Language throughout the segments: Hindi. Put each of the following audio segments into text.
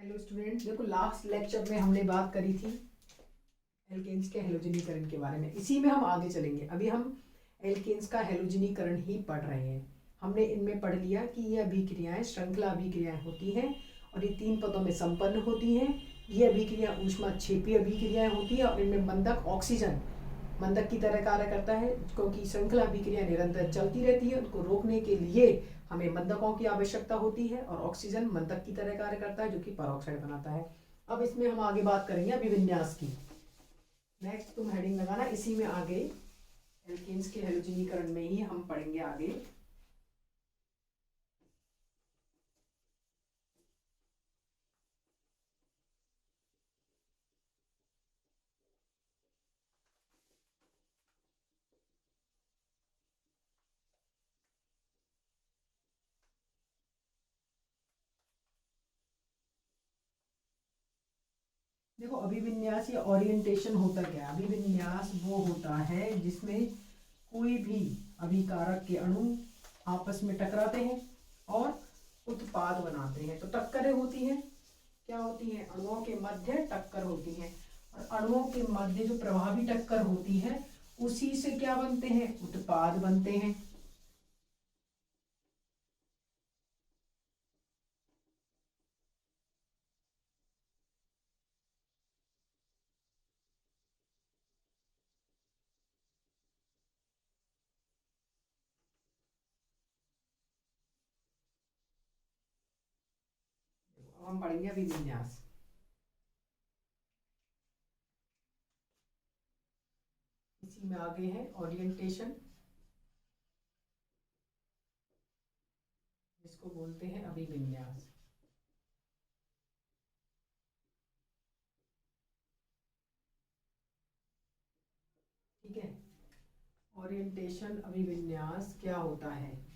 हेलो स्टूडेंट, देखो लास्ट लेक्चर में हमने बात करी थी एल्केन्स के हेलोजनीकरण के बारे में। इसी में हम आगे चलेंगे। अभी हम एल्केन्स का हेलोजनीकरण ही पढ़ रहे हैं। हमने इनमें पढ़ लिया कि ये अभिक्रियाएं श्रृंखला अभिक्रियाएं होती हैं और ये 3 पदों में संपन्न होती हैं। ये अभिक्रिया ऊष्माक्षेपी अभिक्रियाएं होती है और इनमें मंदक ऑक्सीजन मंदक की तरह कार्य करता है, क्योंकि श्रृंखला अभिक्रिया निरंतर चलती रहती है। उनको रोकने के लिए हमें मंदकों की आवश्यकता होती है और ऑक्सीजन मंदक की तरह कार्य करता है, जो कि परऑक्साइड बनाता है। अब इसमें हम आगे बात करेंगे अभिविन्यास की। नेक्स्ट तुम हेडिंग लगाना, इसी में आगे एल्केन्स के हेलोजनीकरण में ही हम पढ़ेंगे आगे। देखो, अभिविन्यास या ओरिएंटेशन होता क्या है? अभिविन्यास वो होता है जिसमें कोई भी अभिकारक के अणु आपस में टकराते हैं और उत्पाद बनाते हैं। तो टक्करें होती हैं, क्या होती हैं? अणुओं के मध्य टक्कर होती है। और अणुओं के मध्य जो प्रभावी टक्कर होती है उसी से क्या बनते हैं? उत्पाद बनते हैं। अब हम पढ़ेंगे अभिविन्यास। इसी में आगे है ओरिएंटेशन, जिसको बोलते हैं अभिविन्यास। ठीक है, ओरिएंटेशन अभिविन्यास क्या होता है?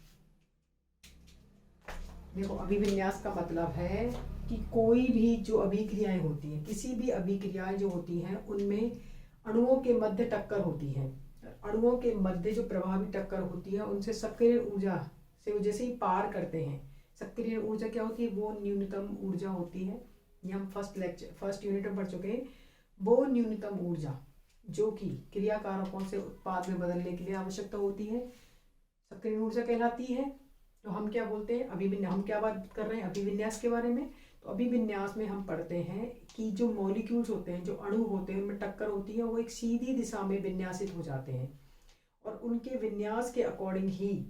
देखो, अभिविन्यास का मतलब है कि कोई भी जो अभिक्रियाएं होती हैं, किसी भी अभिक्रियाएं जो होती हैं उनमें अणुओं के मध्य टक्कर होती है। अणुओं के मध्य जो प्रभावी टक्कर होती है उनसे सक्रिय ऊर्जा से वो जैसे ही पार करते हैं। सक्रिय ऊर्जा क्या होती है? वो न्यूनतम ऊर्जा होती है। ये हम फर्स्ट यूनिट में पढ़ चुके हैं। वो न्यूनतम ऊर्जा जो कि क्रिया कारकों से उत्पाद में बदलने के लिए आवश्यकता होती है, सक्रिय ऊर्जा कहलाती है। तो हम क्या बोलते हैं? अभिविन्यास। हम क्या बात कर रहे हैं? अभिविन्यास के बारे में। तो अभिविन्यास में हम पढ़ते हैं कि जो मॉलिक्यूल्स होते हैं, जो अणु होते हैं, उनमें टक्कर होती है, वो एक सीधी दिशा में विन्यासित हो जाते हैं और उनके विन्यास के अकॉर्डिंग ही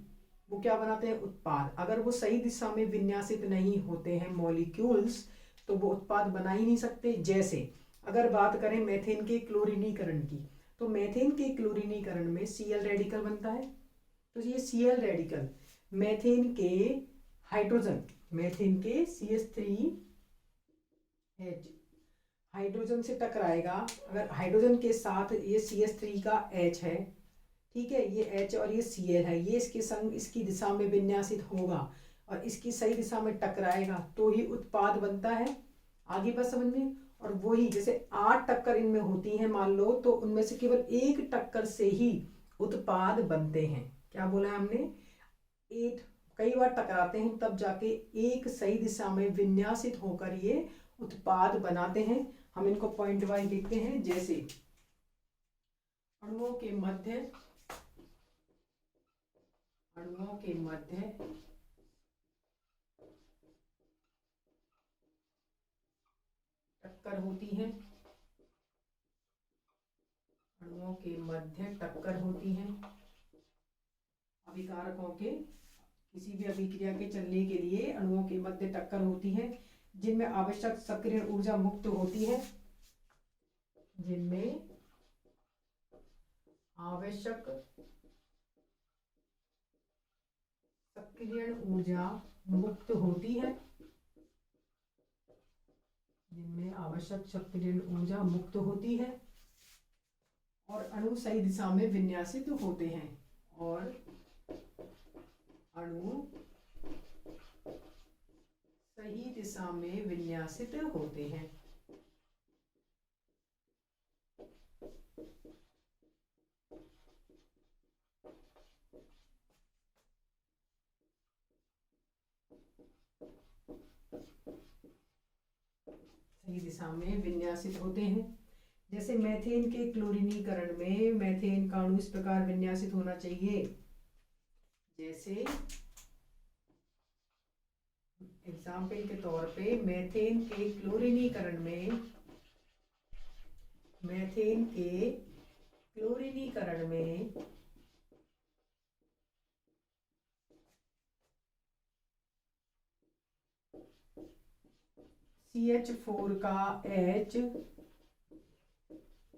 वो क्या बनाते हैं? उत्पाद। अगर वो सही दिशा में विन्यासित नहीं होते हैं मॉलिक्यूल्स, तो वो उत्पाद बना ही नहीं सकते। जैसे अगर बात करें मेथेन के क्लोरीनीकरण की, तो मेथेन के क्लोरीनीकरण में Cl रेडिकल बनता है। तो ये Cl रेडिकल मेथेन के CH3H हाइड्रोजन से टकराएगा। अगर हाइड्रोजन के साथ ये CH3 का H है, ठीक है, ये H और ये Cl है, ये इसके संग इसकी दिशा में विन्यासित होगा और इसकी सही दिशा में टकराएगा तो ही उत्पाद बनता है। आगे बात समझ में। और वही जैसे 8 टक्कर इनमें होती हैं मान लो, तो उनमें से केवल 1 टक्कर से ही उत्पाद बनते हैं। क्या बोला है हमने? 8 कई बार टकराते हैं तब जाके एक सही दिशा में विन्यासित होकर ये उत्पाद बनाते हैं। हम इनको पॉइंट वाइज देखते हैं। जैसे अणुओं के मध्य टक्कर होती है। अणुओं के मध्य टक्कर होती है अभिकारकों के। किसी भी अभिक्रिया के चलने के लिए अणुओं के मध्य टक्कर होती है, जिनमें आवश्यक सक्रिय ऊर्जा मुक्त होती है। जिनमें आवश्यक सक्रिय ऊर्जा मुक्त होती है। जिनमें आवश्यक सक्रिय ऊर्जा मुक्त होती है और अणु सही दिशा में विन्यासित होते हैं। और अणु सही दिशा में विन्यासित होते हैं। की दिशा में विन्यासित होते हैं। जैसे मेथेन के क्लोरीनीकरण में मेथेन का अणु इस प्रकार विन्यासित होना चाहिए, जैसे एग्जाम्पल के तौर पे मेथेन के क्लोरीनीकरण में CH4 का H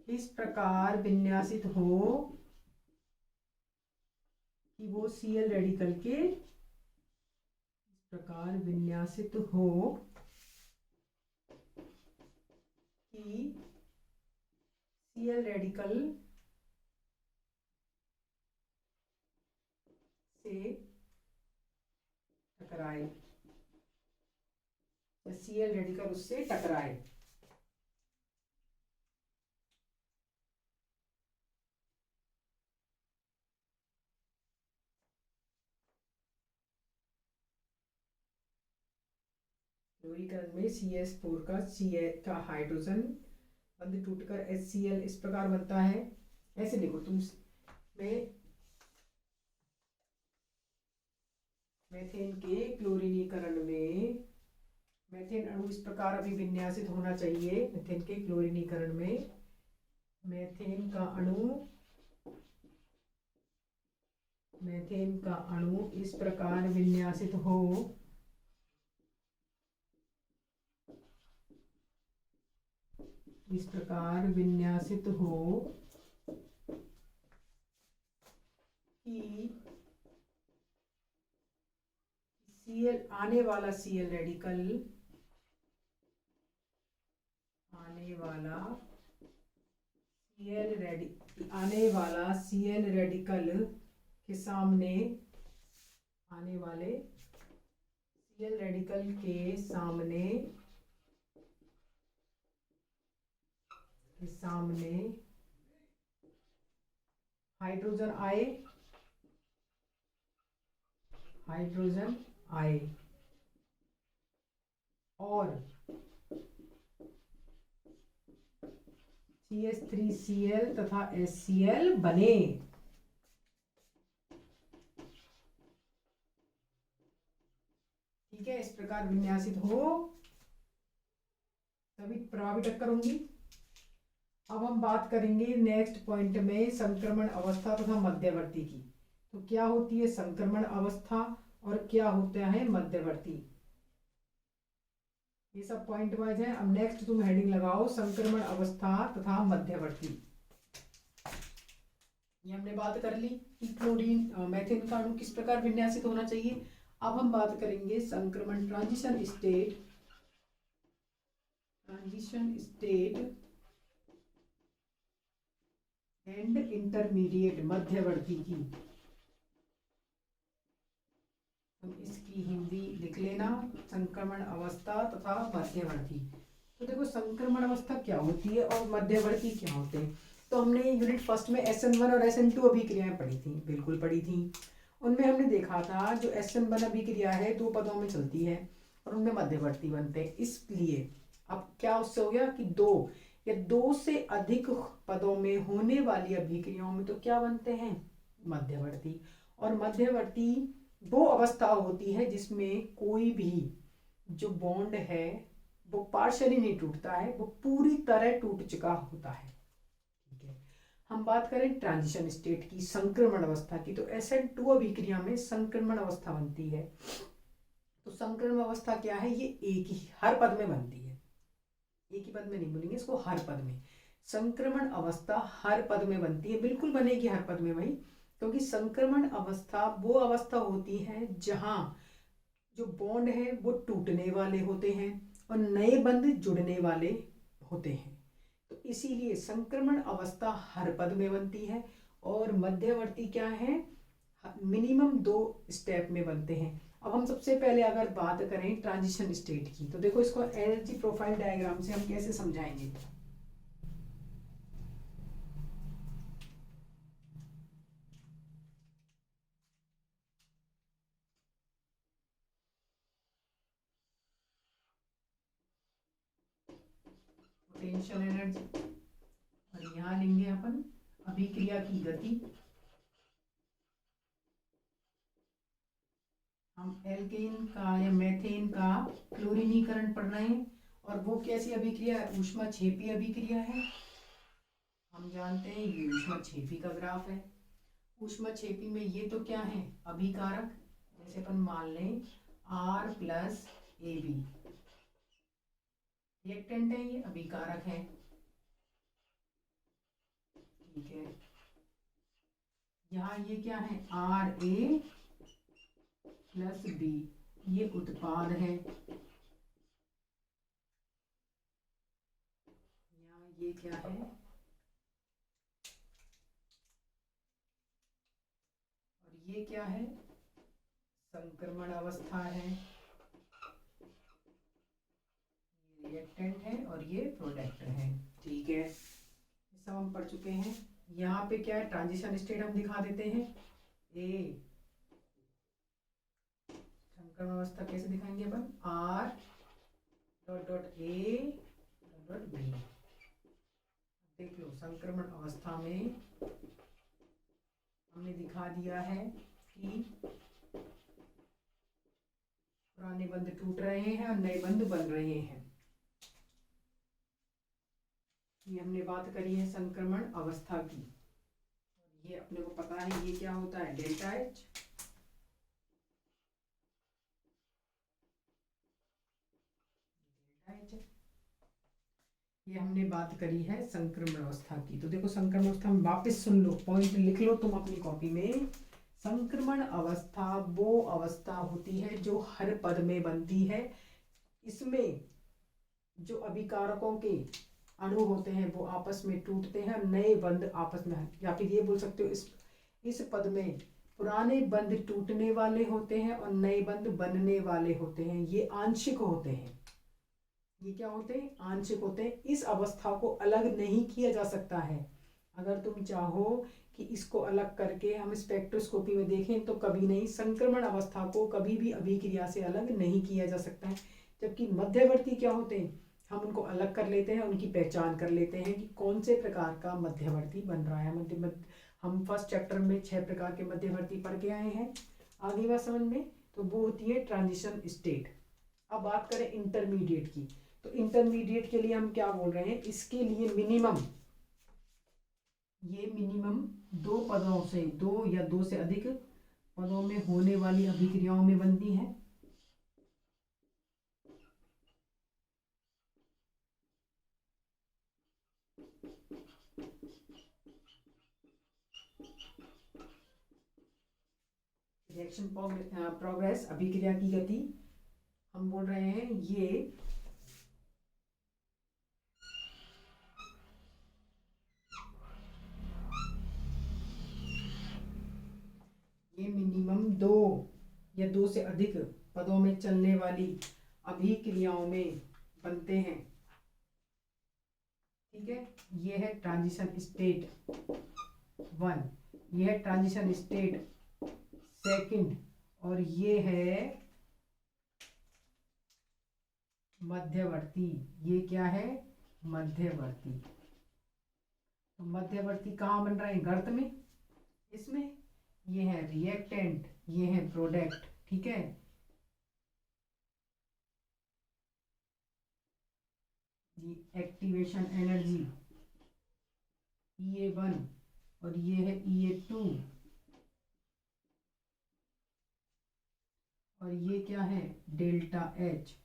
इस प्रकार विन्यासित हो कि वो Cl रेडिकल के इस प्रकार विन्यासित हो कि Cl रेडिकल से टकराए, Cl रेडिकल उससे टकराए। क्लोरीकरण में CH4 का Cl का हाइड्रोजन बंध टूटकर HCl इस प्रकार बनता है। ऐसे देखो तुम में मेथेन के क्लोरीनीकरण में मेथेन अणु इस प्रकार अभी विन्यासित होना चाहिए। मेथेन के क्लोरीनीकरण में मेथेन का अणु इस प्रकार विन्यासित हो कि आने वाला Cl रेडिकल के सामने हाइड्रोजन आए और CH3Cl तथा HCl बने। ठीक है, इस प्रकार विन्यासित हो तभी प्रभावी टक्कर होंगी। अब हम बात करेंगे नेक्स्ट पॉइंट में संक्रमण अवस्था तथा मध्यवर्ती की। तो क्या होती है संक्रमण अवस्था और क्या होता है मध्यवर्ती, ये सब पॉइंट वाइज है। अब नेक्स्ट तुम हेडिंग लगाओ संक्रमण अवस्था तथा मध्यवर्ती। ये हमने बात कर ली कि मेथेन का अणु किस प्रकार विन्यासित होना चाहिए। अब हम बात करेंगे संक्रमण ट्रांजिशन स्टेट एंड इंटरमीडिएट मध्यवर्ती की। तुम इसकी हिंदी लिख लेना, संक्रमण अवस्था तथा मध्यवर्ती। तो देखो संक्रमण अवस्था क्या होती है और मध्यवर्ती क्या होते हैं। तो हमने यूनिट फर्स्ट में SN1 और SN2 अभिक्रियाएं पढ़ी थी, बिल्कुल पढ़ी थी। उनमें हमने देखा था जो SN1 अभिक्रिया है 2 पदों में चलती है और उनमें मध्यवर्ती बनते हैं। इसलिए अब क्या उससे हो गया कि 2 या 2 से अधिक पदों में होने वाली अभिक्रियाओं में तो क्या बनते हैं मध्यवर्ती। और मध्यवर्ती वो अवस्था होती है जिसमें कोई भी जो बॉन्ड है वो पार्शियली नहीं टूटता है, वो पूरी तरह टूट चुका होता है। ठीक है, हम बात करें ट्रांजिशन स्टेट की, संक्रमण अवस्था की, तो SN2 अभिक्रिया में संक्रमण अवस्था बनती है। तो संक्रमण अवस्था क्या है, ये एक ही हर पद में बनती है, एक ही पद में नहीं बोलेंगे इसको, हर पद में। संक्रमण अवस्था हर पद में बनती है, बिल्कुल बनेगी हर पद में भाई, क्योंकि संक्रमण अवस्था वो अवस्था होती है जहां जो बॉन्ड है वो टूटने वाले होते हैं और नए बंध जुड़ने वाले होते हैं। तो इसीलिए संक्रमण अवस्था हर पद में बनती है और मध्यवर्ती क्या है, मिनिमम 2 स्टेप में बनते हैं। अब हम सबसे पहले अगर बात करें ट्रांजिशन स्टेट की, तो देखो इसको एनर्जी प्रोफाइल डायग्राम से हम कैसे समझाएंगे। पोटेंशियल एनर्जी, और यहाँ लेंगे अपन अभिक्रिया की गति। हम एल्केन का या मेथेन का क्लोरीनीकरण पढ़ रहे हैं, और वो कैसी अभिक्रिया है? ऊष्माक्षेपी अभिक्रिया है। हम जानते हैं ये ऊष्माक्षेपी का ग्राफ है। ऊष्माक्षेपी में ये तो क्या है? अभिकारक। जैसे अपन मान लें R प्लस AB, रिएक्टेंट है, ये अभिकारक है, ठीक है। यहाँ ये क्या है? RA प्लस B, ये उत्पाद है। यहाँ ये क्या है? और ये क्या है? संक्रमण अवस्था है। ये रिएक्टेंट है और ये प्रोडक्ट है, ठीक है। सब हम पढ़ चुके हैं। यहाँ पे क्या है? ट्रांजिशन स्टेट हम दिखा देते हैं। ए संक्रमण अवस्था कैसे दिखाएंगे अपन? R dot dot A dot dot B। देख लो, संक्रमण अवस्था में हमने दिखा दिया है कि पुराने बंध टूट रहे हैं और नए बंध बन रहे हैं। ये हमने बात करी है संक्रमण अवस्था की। ये अपने को पता है ये क्या होता है? Delta H। ये हमने बात करी है संक्रमण अवस्था की। तो देखो संक्रमण अवस्था में वापस सुन लो, पॉइंट लिख लो तुम अपनी कॉपी में। संक्रमण अवस्था वो अवस्था होती है जो हर पद में बनती है। इसमें जो अभिकारकों के अणु होते हैं वो आपस में टूटते हैं, नए बंध आपस में, या फिर ये बोल सकते हो इस पद में पुराने बंध टूटने वाले होते हैं और नए बंध बनने वाले होते हैं। ये आंशिक होते हैं। ये क्या होते हैं? आंशिक होते हैं। इस अवस्था को अलग नहीं किया जा सकता है। अगर तुम चाहो कि इसको अलग करके हम स्पेक्ट्रोस्कोपी में देखें तो कभी नहीं। संक्रमण अवस्था को कभी भी अभिक्रिया से अलग नहीं किया जा सकता है। जबकि मध्यवर्ती क्या होते हैं? हम उनको अलग कर लेते हैं, उनकी पहचान कर लेते हैं कि कौन से प्रकार का मध्यवर्ती बन रहा है। हम फर्स्ट चैप्टर में 6 प्रकार के मध्यवर्ती पढ़ के आए हैं, आगे बात समझ में। तो वो होती है ट्रांजिशन स्टेट। अब बात करें इंटरमीडिएट की, तो इंटरमीडिएट के लिए हम क्या बोल रहे हैं? इसके लिए मिनिमम 2 पदों से, 2 या 2 से अधिक पदों में होने वाली अभिक्रियाओं में बनती है। रिएक्शन प्रोग्रेस, अभिक्रिया की गति, हम बोल रहे हैं ये मिनिमम 2 या 2 से अधिक पदों में चलने वाली अभिक्रियाओं में बनते हैं, ठीक है। ये है ट्रांजिशन स्टेट 1, ये है ट्रांजिशन स्टेट 2, और ये है मध्यवर्ती। ये क्या है? मध्यवर्ती। तो मध्यवर्ती कहाँ बन रहे हैं? गर्त में, इसमें। ये है रिएक्टेंट, ये है प्रोडक्ट, ठीक है। ये एक्टिवेशन एनर्जी EA1 और ये है EA2, और ये क्या है? Delta H।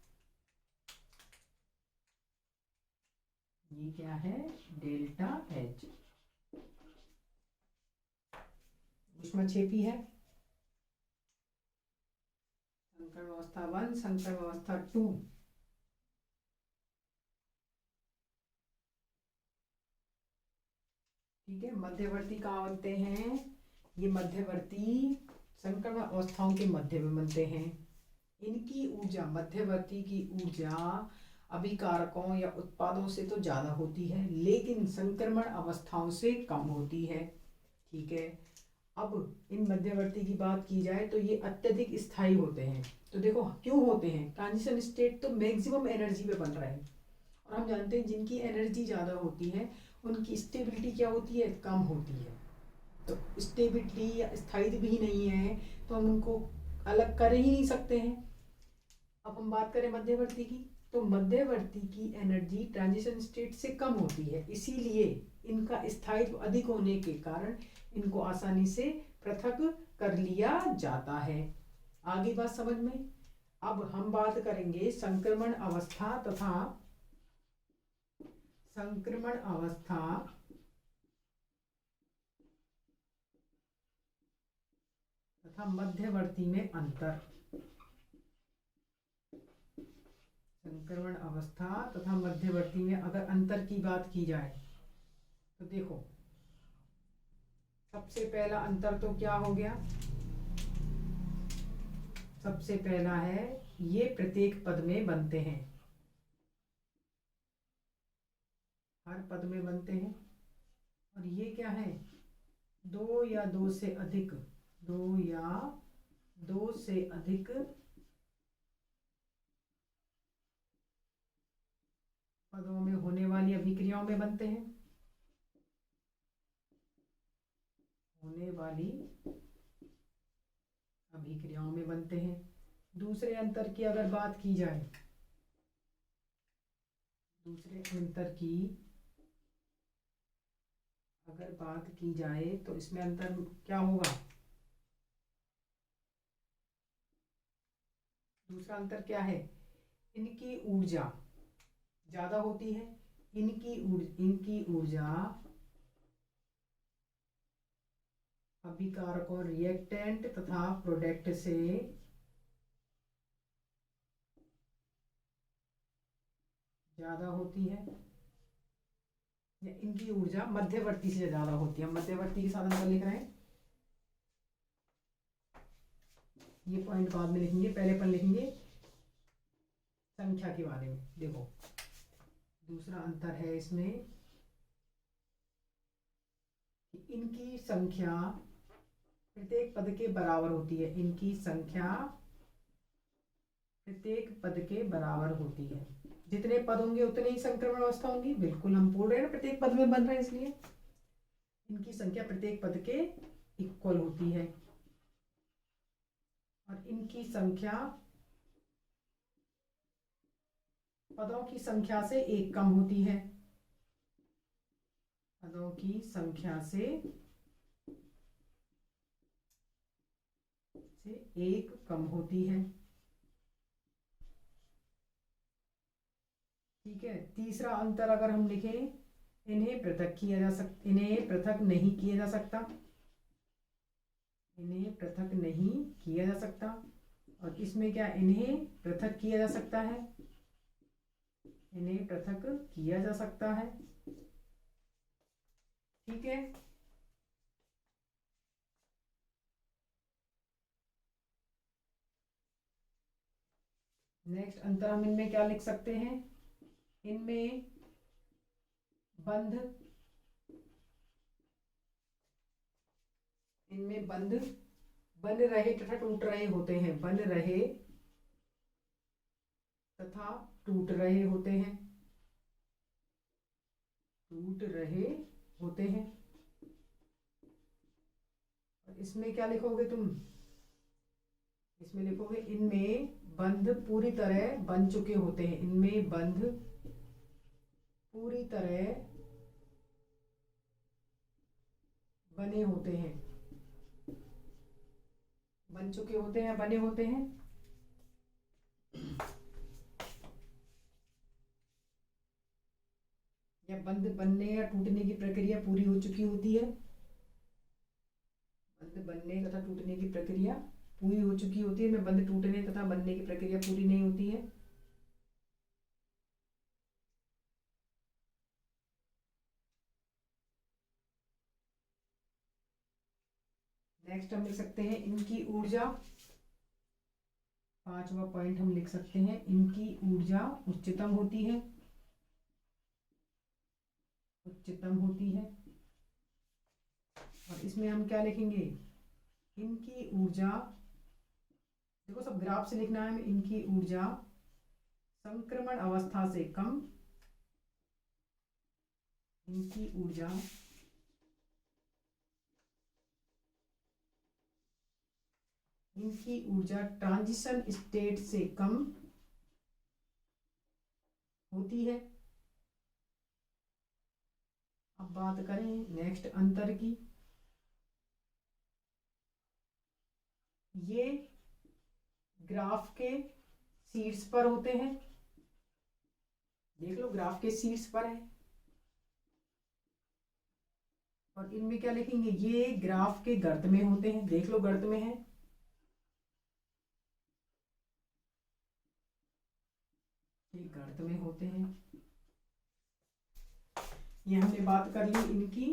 ये क्या है? Delta H। ऊष्माक्षेपी है। संक्रमण अवस्था 1, संक्रमण अवस्था 2। ठीक है। मध्यवर्ती कहाँ बनते हैं? ये मध्यवर्ती संक्रमण अवस्थाओं के मध्य में बनते हैं। इनकी ऊर्जा, मध्यवर्ती की ऊर्जा अभिकारकों या उत्पादों से तो ज्यादा होती है, लेकिन संक्रमण अवस्थाओं से कम होती है, ठीक है। अब इन मध्यवर्ती की बात की जाए तो ये अत्यधिक स्थायी होते हैं। तो देखो क्यों होते हैं? ट्रांजिशन स्टेट तो मैक्सिमम एनर्जी पे बन रहा है, और हम जानते हैं जिनकी एनर्जी ज़्यादा होती है उनकी स्टेबिलिटी क्या होती है, कम होती है। तो स्टेबिलिटी या स्थायित्व भी नहीं है तो हम उनको अलग कर ही नहीं सकते हैं। अब हम बात करें मध्यवर्ती की, तो मध्यवर्ती की एनर्जी ट्रांजिशन स्टेट से कम होती है, इसीलिए इनका स्थायित्व अधिक होने के कारण इनको आसानी से पृथक कर लिया जाता है। आगे बात समझ में। अब हम बात करेंगे संक्रमण अवस्था तथा मध्यवर्ती में अंतर। संक्रमण अवस्था तथा मध्यवर्ती में अगर अंतर की बात की जाए तो देखो, सबसे पहला अंतर तो क्या हो गया, सबसे पहला है ये प्रत्येक पद में बनते हैं, हर पद में बनते हैं। और ये क्या है, दो या दो से अधिक पदों में होने वाली अभिक्रियाओं में बनते हैं, होने वाली अभिक्रियाओं में बनते हैं। दूसरे अंतर की अगर बात की जाए, तो इसमें अंतर क्या होगा, दूसरा अंतर क्या है, इनकी ऊर्जा ज्यादा होती है, इनकी ऊर्जा अभिकारकों रिएक्टेंट तथा प्रोडक्ट से ज्यादा होती है, या इनकी ऊर्जा मध्यवर्ती से ज्यादा होती है। हम मध्यवर्ती के साधन पर लिख रहे हैं, ये पॉइंट बाद में लिखेंगे, पहले पर लिखेंगे संख्या के बारे में। देखो दूसरा अंतर है इसमें कि इनकी संख्या प्रत्येक पद के बराबर होती है, इनकी संख्या प्रत्येक पद के बराबर होती है। जितने पद होंगे उतने ही संक्रमण अवस्था होंगी, बिल्कुल हम बोल रहे हैं ना प्रत्येक पद में बन रहे हैं, इसलिए इनकी संख्या प्रत्येक पद के इक्वल होती है। और इनकी संख्या पदों की संख्या से एक कम होती है, पदों की संख्या से एक कम होती है। ठीक है। तीसरा अंतर अगर हम लिखें, इन्हें पृथक नहीं किया जा सकता, इन्हें पृथक नहीं किया जा सकता। और इसमें क्या, इन्हें पृथक किया जा सकता है, इन्हें पृथक किया जा सकता है। ठीक है। नेक्स्ट अंतर हम इनमें क्या लिख सकते हैं, इनमें बंध बन रहे तथा टूट रहे होते हैं, बन रहे तथा टूट रहे होते हैं, टूट रहे होते हैं। और इसमें क्या लिखोगे तुम, इसमें लिखोगे इनमें बंध पूरी तरह बन चुके होते हैं, इनमें बंध पूरी तरह बने होते हैं, बन चुके होते हैं, बने होते हैं। या बंध बनने या टूटने की प्रक्रिया पूरी हो चुकी होती है, बंध बनने तथा टूटने की प्रक्रिया पूरी हो चुकी होती है, में बंध टूटने तथा बनने की प्रक्रिया पूरी नहीं होती है। नेक्स्ट हम लिख सकते हैं इनकी ऊर्जा, पांचवा पॉइंट हम लिख सकते हैं, इनकी ऊर्जा उच्चतम होती है, उच्चतम होती है। और इसमें हम क्या लिखेंगे, इनकी ऊर्जा, देखो सब ग्राफ से लिखना है, इनकी ऊर्जा संक्रमण अवस्था से कम इनकी ऊर्जा ट्रांजिशन स्टेट से कम होती है। अब बात करें नेक्स्ट अंतर की, ये ग्राफ के शीर्ष पर होते हैं, देख लो ग्राफ के शीर्ष पर है। और इनमें क्या लिखेंगे, ये ग्राफ के गर्त में होते हैं, देख लो गर्त में है। ये गर्त में होते हैं। ये हमने बात कर ली इनकी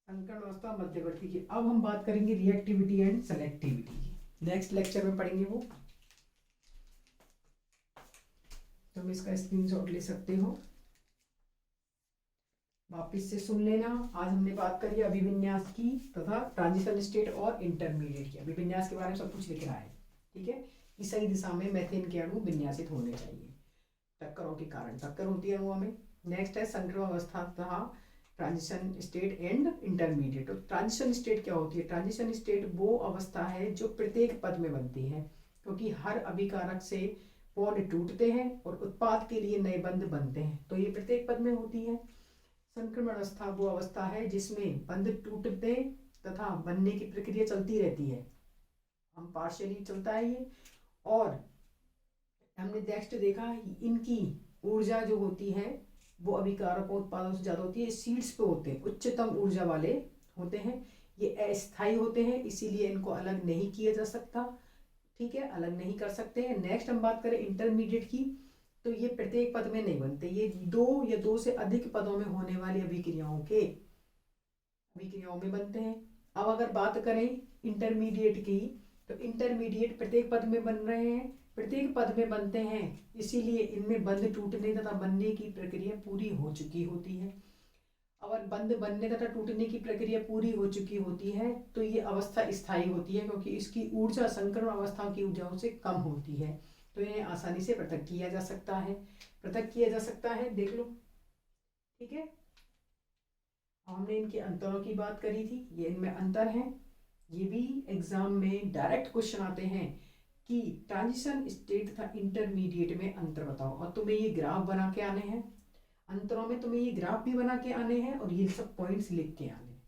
संकर्ण अवस्था मध्यवर्ती की। अब हम बात करेंगे रिएक्टिविटी एंड सेलेक्टिविटी की, नेक्स्ट लेक्चर में पढ़ेंगे वो, तुम इसका स्क्रीनशॉट ले सकते हो, वापिस से सुन लेना। आज हमने बात करी अभिविन्यास की तथा ट्रांजिशन स्टेट और इंटरमीडिएट की। अभिविन्यास के बारे में सब कुछ लिखना है, ठीक है, कि सही दिशा में मेथेन के अणु विन्यासित होने चाहिए, टक्करों के कारण टक्कर होती है अणुओं में। नेक्स्ट है संक्रमण अवस्था तथा ट्रांजिशन स्टेट एंड इंटरमीडिएट। तो ट्रांजिशन स्टेट क्या होती है, ट्रांजिशन स्टेट वो अवस्था है जो प्रत्येक पद में बनती है, क्योंकि हर अभिकारक से बॉन्ड टूटते हैं और उत्पाद के लिए नए बंध बनते हैं, तो ये प्रत्येक पद में होती है। संक्रमण अवस्था वो अवस्था है जिसमें बंध टूटते तथा बनने की प्रक्रिया चलती रहती है, हम पार्शियली चलता है ये। और हमने नेक्स्ट देखा इनकी ऊर्जा जो होती है वो अभिकारकों उत्पादों से ज्यादा होती है, सीड्स पे होते हैं, उच्चतम ऊर्जा वाले होते हैं, ये अस्थायी होते हैं, इसीलिए इनको अलग नहीं किया जा सकता, ठीक है, अलग नहीं कर सकते हैं। नेक्स्ट हम बात करें इंटरमीडिएट की, तो ये प्रत्येक पद में नहीं बनते, ये दो या दो से अधिक पदों में होने वाली अभिक्रियाओं में बनते हैं। अब अगर बात करें इंटरमीडिएट की, तो इंटरमीडिएट प्रत्येक पद में बन रहे हैं, प्रत्येक पद में बनते हैं, इसीलिए इनमें बंध टूटने तथा बनने की प्रक्रिया पूरी हो चुकी होती है। अगर बंध बनने तथा टूटने की प्रक्रिया पूरी हो चुकी होती है तो ये अवस्था स्थायी होती है, क्योंकि इसकी ऊर्जा संक्रमण अवस्थाओं की ऊर्जाओं से कम होती है, तो इन्हें आसानी से पृथक किया जा सकता है, देख लो, ठीक है। हमने इनके अंतरों की बात करी थी, ये इनमें अंतर है, ये भी एग्जाम में डायरेक्ट क्वेश्चन आते हैं कि ट्रांजिशन स्टेट तथा इंटरमीडिएट में अंतर बताओ, और तुम्हें ये ग्राफ बना के आने हैं, अंतरों में तुम्हें ये ग्राफ भी बना के आने हैं और ये सब पॉइंट्स लिख के आने हैं।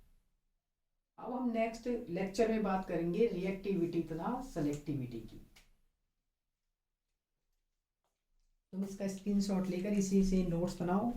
अब हम नेक्स्ट लेक्चर में बात करेंगे रिएक्टिविटी तथा सेलेक्टिविटी की। तुम इसका स्क्रीनशॉट लेकर इसी से नोट्स बनाओ।